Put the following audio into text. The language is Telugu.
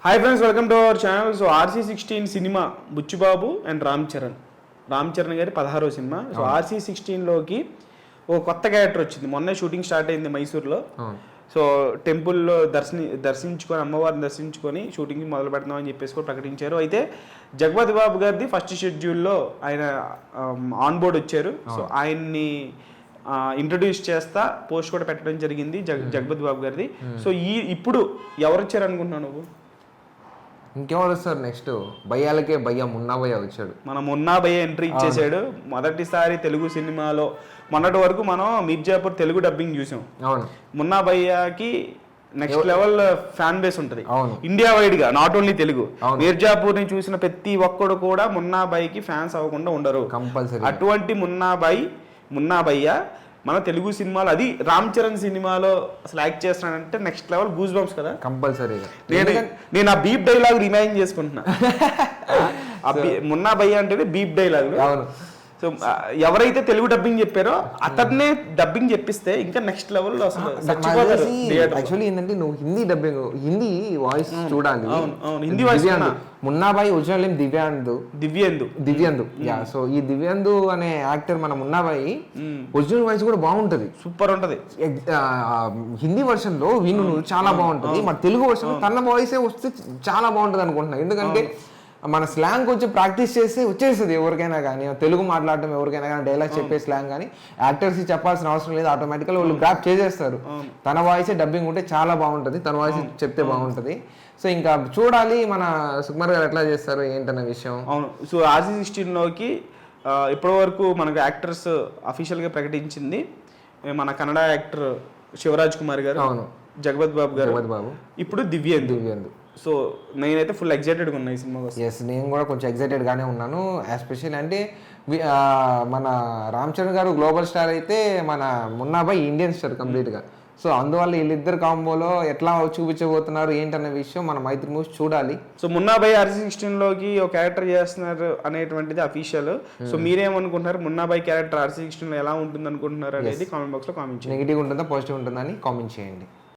Hi friends, welcome to our channel. So RC16 cinema Buchibabu and Ram Charan గారి 16వ సినిమా. సో RC16లోకి ఓ కొత్త క్యారెక్టర్ వచ్చింది. మొన్నే షూటింగ్ స్టార్ట్ అయింది మైసూర్లో. సో టెంపుల్లో దర్శించుకొని అమ్మవారిని దర్శించుకొని షూటింగ్ మొదలు పెడతామని చెప్పేసి కూడా ప్రకటించారు. అయితే జగపతి బాబు గారిది ఫస్ట్ షెడ్యూల్లో ఆయన ఆన్ బోర్డ్ వచ్చారు. సో ఆయన్ని ఇంట్రడ్యూస్ చేస్తా పోస్ట్ కూడా పెట్టడం జరిగింది జగపతి బాబు గారిది. సో ఇప్పుడు ఎవరు వచ్చారు అనుకుంటున్నావు నువ్వు? ఇంకెవరు వస్తారు నెక్స్ట్? భయ్యాలకే భయ్య మున్నా భయ్య వచ్చాడు. మన మున్నా భయ్య ఎంట్రీ ఇచ్చేసాడు. మొదటిసారి తెలుగు సినిమాలో మొన్నటి వరకు మనం మిర్జాపూర్ తెలుగు డబ్బింగ్ చూసాం. అవును, మున్నా భయ్యకి నెక్స్ట్ లెవెల్ ఫ్యాన్ బేస్ ఉంటుంది ఇండియా వైడ్ గా, నాట్ ఓన్లీ తెలుగు. మిర్జాపూర్ ని చూసిన ప్రతి ఒక్కడు కూడా మున్నా భయ్యకి ఫ్యాన్స్ అవ్వకుండా ఉండరు. కంపల్సరీ అటువంటి మున్నా భయ్య మన తెలుగు సినిమాలో, అది రామ్ చరణ్ సినిమాలో అసలు యాక్ట్ చేస్తున్నాడంటే నెక్స్ట్ లెవెల్ గూస్ బంప్స్ కదా. కంపల్సరీగా నేను ఆ బీప్ డైలాగ్ రిమైండ్ చేసుకుంటున్నా. మున్నా భయ్య అంటే బీప్ డైలాగ్. అవును. సో ఎవరైతే తెలుగు డబ్బింగ్ చెప్పారో అతన్నే డబ్బింగ్ చెప్పిస్తే ఇంకా నెక్స్ట్ లెవెల్ అసలు యాక్చువల్లీ ఏంటంటే నువ్వు హిందీ వాయిస్ చూడాలి. Hindi voice Munnabhai original name Divyendu. Yeah, so ఈ దివ్యందు అనే యాక్టర్ మన మున్నాబాయి ఒరిజినల్ వాయిస్ కూడా బాగుంటది, సూపర్ ఉంటది. హిందీ వర్షన్ లో విను చాలా బాగుంటది. మన తెలుగు వర్షన్ లో తన వాయిసే వస్తే చాలా బాగుంటది అనుకుంటున్నా. ఎందుకంటే మన స్లాంగ్ కొంచెం ప్రాక్టీస్ చేస్తే వచ్చేస్తుంది ఎవరికైనా కానీ. తెలుగు మాట్లాడటం ఎవరికైనా కానీ డైలాగ్ చెప్పే స్లాంగ్ కానీ యాక్టర్స్ చెప్పాల్సిన అవసరం లేదు, ఆటోమేటిక్గా వాళ్ళు గ్రాప్ చేసేస్తారు. తన వాయిసే డబ్బింగ్ ఉంటే చాలా బాగుంటుంది, తన వాయిస్ చెప్తే బాగుంటుంది. సో ఇంకా చూడాలి మన సుకుమార్ గారు ఎట్లా చేస్తారు ఏంటన్న విషయం. అవును. సో RC16లోకి ఇప్పటి వరకు మనకు యాక్టర్స్ అఫీషియల్గా ప్రకటించింది మన కన్నడ యాక్టర్ శివరాజ్ కుమార్ గారు, అవును, జగపతి బాబు, ఇప్పుడు దివ్యందు. సో నేనైతే ఫుల్ ఎక్సైటెడ్గా ఉన్నా ఈ సినిమా కోసం. ఎస్, నేను కూడా కొంచెం ఎక్సైటెడ్గానే ఉన్నాను. ఎస్పెషల్లీ అంటే మన రామ్ చరణ్ గారు గ్లోబల్ స్టార్ అయితే మన మున్నాబాయ్ ఇండియన్ స్టార్ కంప్లీట్గా. సో అందువల్ల వీళ్ళిద్దరు కాంబోలో ఎట్లా చూపించబోతున్నారు ఏంటన్న విషయం మన మైత్రి మూవీస్ చూడాలి. సో మున్నాబాయ్ RC16లోకి ఒక క్యారెక్టర్ చేస్తున్నారు అనేటువంటిది అఫీషియల్. సో మీరేమనుకుంటున్నారు? మున్నాబాయ్ క్యారెక్టర్ RC16లో ఎలా ఉంటుంది అనుకుంటున్నారు అనేది కామెంట్ బాక్స్లో కామెంట్ చేయండి. నెగిటివ్ ఉంటుందా పాజిటివ్ ఉంటుందా అని కామెంట్ చేయండి.